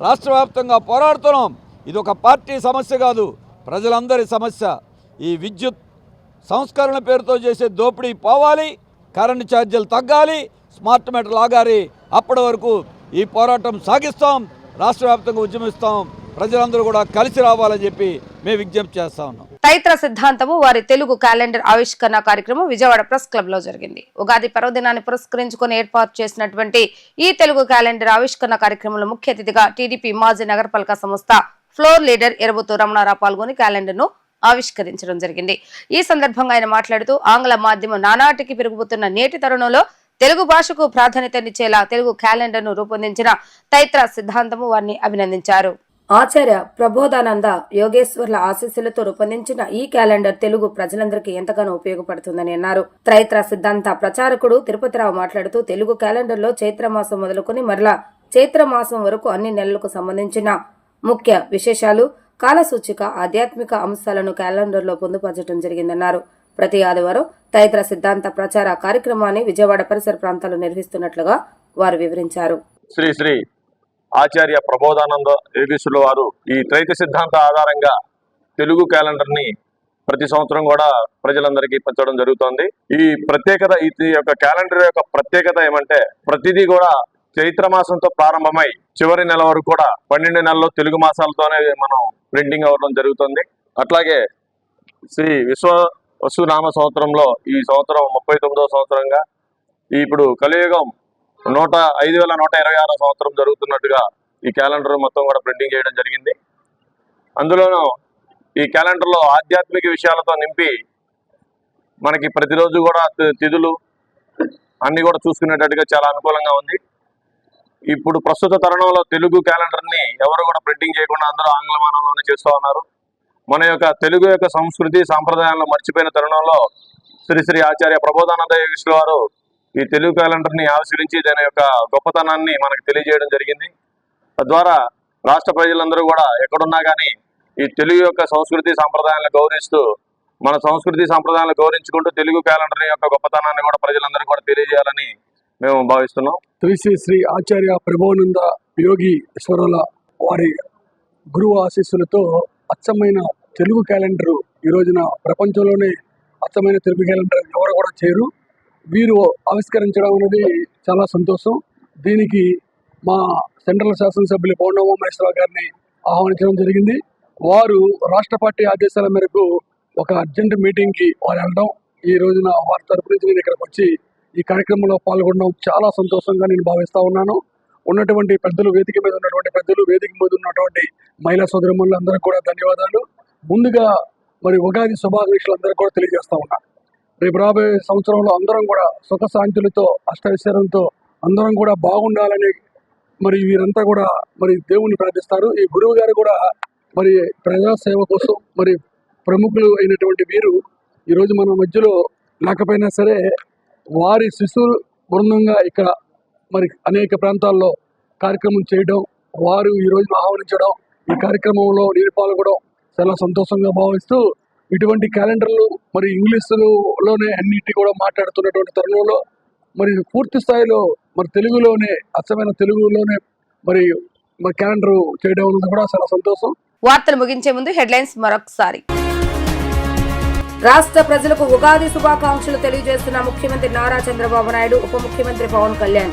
రాష్ట్ర వ్యాప్తంగా పోరాడుతున్నాం. ఇది ఒక పార్టీ సమస్య కాదు, ప్రజలందరి సమస్య. ఈ విద్యుత్ సంస్కరణ పేరుతో చేసే దోపిడీ పోవాలి, కరెంటు ఛార్జీలు తగ్గాలి, స్మార్ట్ మీటర్లు ఆగాలి. అప్పటి వరకు ఈ పోరాటం సాగిస్తాం, రాష్ట్ర వ్యాప్తంగా ఉద్యమిస్తాం. ప్రజలందరూ కూడా కలిసి రావాలని చెప్పి మేము విజ్ఞప్తి చేస్తా ఉన్నాం. చైత్ర సిద్ధాంతము వారి తెలుగు క్యాలెండర్ ఆవిష్కరణ కార్యక్రమం విజయవాడ ప్రెస్ క్లబ్ లో జరిగింది. ఉగాది పర్వదినాన్ని పురస్కరించుకుని ఏర్పాటు చేసినటువంటి ఈ తెలుగు క్యాలెండర్ ఆవిష్కరణ కార్యక్రమంలో ముఖ్య అతిథిగా టీడీపీ మాజీ నగరపాలక సంస్థ ఫ్లోర్ లీడర్ ఎరబోతు రమణారావు పాల్గొని క్యాలెండర్ ను ఆవిష్కరించడం జరిగింది. ఈ సందర్భంగా ఆయన మాట్లాడుతూ ఆంగ్ల మాధ్యమం నానాటికి పెరుగుతున్న నేటి తరుణంలో తెలుగు భాషకు ప్రాధాన్యతనిచ్చేలా తెలుగు క్యాలెండర్ ను రూపొందించిన చైత్ర సిద్ధాంతము వారిని అభినందించారు. ఆచార్య ప్రబోధానంద యోగేశ్వర్ల ఆశీస్సులతో రూపొందించిన ఈ క్యాలెండర్ తెలుగు ప్రజలందరికీ ఎంతగానో ఉపయోగపడుతుందని అన్నారు. చైత్ర సిద్ధాంత ప్రచారకుడు తిరుపతిరావు మాట్లాడుతూ తెలుగు క్యాలెండర్ లో చైత్ర మాసం మొదలుకొని మరలా చైత్ర మాసం వరకు అన్ని నెలలకు సంబంధించిన ముఖ్య విశేషాలు, కాలసూచిక, ఆధ్యాత్మిక అంశాలను క్యాలెండర్ లో పొందుపరచడం జరిగిందన్నారు. ప్రతి ఆదివారం చైత్ర సిద్ధాంత ప్రచార కార్యక్రమాన్ని విజయవాడ పరిసర ప్రాంతాల్లో నిర్వహిస్తున్నట్లుగా వారు వివరించారు. శ్రీ శ్రీ ఆచార్య ప్రబోధానంద యోగేశ్వరుల వారు ఈ త్రైత సిద్ధాంత ఆధారంగా తెలుగు క్యాలెండర్ ని ప్రతి సంవత్సరం కూడా ప్రజలందరికీ పంచడం జరుగుతోంది. ఈ ప్రత్యేకత, ఈ యొక్క క్యాలెండర్ యొక్క ప్రత్యేకత ఏమంటే ప్రతిదీ కూడా చైత్ర మాసంతో ప్రారంభమై చివరి నెల వరకు కూడా 12 నెలల్లో తెలుగు మాసాలతోనే మనం ప్రింటింగ్ అవ్వడం జరుగుతుంది. అట్లాగే శ్రీ విశ్వవసునామ సంవత్సరంలో ఈ సంవత్సరం 39వ సంవత్సరంగా, ఇప్పుడు కలియుగం 5126వ సంవత్సరం జరుగుతున్నట్టుగా ఈ క్యాలెండర్ మొత్తం కూడా ప్రింటింగ్ చేయడం జరిగింది. అందులోనూ ఈ క్యాలెండర్లో ఆధ్యాత్మిక విషయాలతో నింపి మనకి ప్రతిరోజు కూడా తిథులు అన్ని కూడా చూసుకునేటట్టుగా చాలా అనుకూలంగా ఉంది. ఇప్పుడు ప్రస్తుత తరుణంలో తెలుగు క్యాలెండర్ని ఎవరు కూడా ప్రింటింగ్ చేయకుండా అందరూ ఆంగ్ల మానవంలోనే చేస్తూ ఉన్నారు. మన యొక్క తెలుగు యొక్క సంస్కృతి సాంప్రదాయాలను మర్చిపోయిన తరుణంలో శ్రీ శ్రీ ఆచార్య ప్రబోధానంద యోగేశ్వరుల వారు ఈ తెలుగు క్యాలెండర్ని ఆవిష్కరించి దాని యొక్క గొప్పతనాన్ని మనకు తెలియజేయడం జరిగింది. తద్వారా రాష్ట్ర ప్రజలందరూ కూడా ఎక్కడున్నా కానీ ఈ తెలుగు యొక్క సంస్కృతి సాంప్రదాయాలను గౌరవిస్తూ, మన సంస్కృతి సాంప్రదాయాలను గౌరవించుకుంటూ తెలుగు క్యాలెండర్ యొక్క గొప్పతనాన్ని కూడా ప్రజలందరూ కూడా తెలియజేయాలని మేము భావిస్తున్నాం. శ్రీ శ్రీ ఆచార్య ప్రబోధానంద యోగీశ్వరుల వారి గురువు ఆశీస్సులతో అచ్చమైన తెలుగు క్యాలెండర్ ఈ రోజున ప్రపంచంలోనే అచ్చమైన తెలుగు క్యాలెండర్ ఎవరు కూడా చేయరు. వీరు ఆవిష్కరించడం అనేది చాలా సంతోషం. దీనికి మా సెంట్రల్ శాసనసభ్యులు పౌర్ణమేశ్వరరావు గారిని ఆహ్వానించడం జరిగింది. వారు రాష్ట్ర పార్టీ ఆదేశాల మేరకు ఒక అర్జెంట్ మీటింగ్కి వారు వెళ్ళడం, ఈ రోజున వారి తరపు నుంచి నేను ఇక్కడికి వచ్చి ఈ కార్యక్రమంలో పాల్గొనడం చాలా సంతోషంగా నేను భావిస్తూ ఉన్నాను. ఉన్నటువంటి పెద్దలు, వేదిక మీద ఉన్నటువంటి పెద్దలు, వేదిక మీద ఉన్నటువంటి మహిళా సోదరుమణులు అందరికీ కూడా ధన్యవాదాలు. ముందుగా మరి ఉగాది శుభాకాంక్షలు అందరికీ కూడా తెలియజేస్తూ ఉన్నాను. రేపు రాబోయే సంవత్సరంలో అందరం కూడా సుఖశాంతులతో, అష్టైశ్వర్యంతో అందరం కూడా బాగుండాలని మరి వీరంతా కూడా మరి దేవుణ్ణి ప్రార్థిస్తారు. ఈ గురువు గారు కూడా మరి ప్రజాసేవ కోసం మరి ప్రముఖులు అయినటువంటి వీరు ఈరోజు మన మధ్యలో లేకపోయినా సరే వారి శిశువు బృందంగా ఇక్కడ మరి అనేక ప్రాంతాల్లో కార్యక్రమం చేయడం, వారు ఈ రోజున ఆహ్వానించడం, ఈ కార్యక్రమంలో నేను పాల్గొనడం చాలా సంతోషంగా భావిస్తూ, ఇటువంటి క్యాలెండర్లు మరి ఇంగ్లీషులోనే అన్నిటి కూడా మాట్లాడుతున్నటువంటి తరుణంలో మరి పూర్తి స్థాయిలో మరి తెలుగులోనే, అచ్చమైన తెలుగులోనే మరి క్యాలెండర్ చేయడం అనేది కూడా చాలా సంతోషం. వార్తలు ముగించే ముందు హెడ్లైన్స్ మరొకసారి. రాష్ట్ర ప్రజలకు ఉగాది శుభాకాంక్షలు తెలియజేస్తున్న ముఖ్యమంత్రి నారా చంద్రబాబు నాయుడు, ఉప ముఖ్యమంత్రి పవన్ కళ్యాణ్.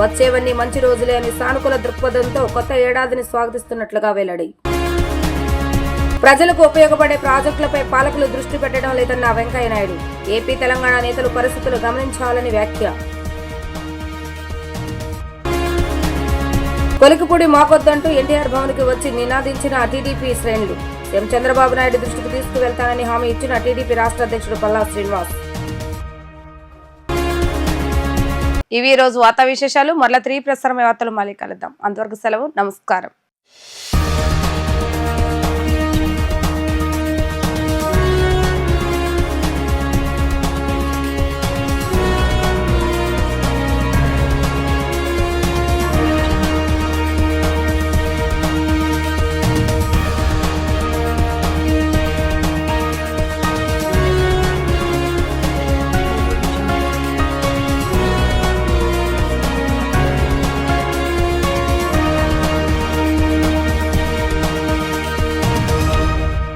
వచ్చేవన్నీ మంచి రోజులే అని సానుకూల దృక్పథంతో కొత్త ఏడాదిని స్వాగతిస్తున్నట్లుగా వెల్లడి. ప్రజలకు ఉపయోగపడే ప్రాజెక్టులపై పాలకులు దృష్టి పెట్టడం లేదన్న వెంకయ్యనాయుడు. ఏపీ తెలంగాణ నేతలు పరిస్థితులు గమనించాలని వ్యాఖ్య. కొలికిపూడి మాకొద్దంటూ ఎన్టీఆర్ భవన్ కి వచ్చి నినాదించిన టీడీపీ శ్రేణులు. సీఎం చంద్రబాబు నాయుడు దృష్టికి తీసుకువెళ్తానని హామీ ఇచ్చిన టీడీపీ రాష్ట్ర అధ్యక్షుడు పల్లా శ్రీనివాస్. ఇవి రోజు వార్తా విశేషాలు. మరలా 3 ప్రసారమే వార్తలు మళ్ళీ కలుద్దాం. అంతవరకు సెలవు. నమస్కారం.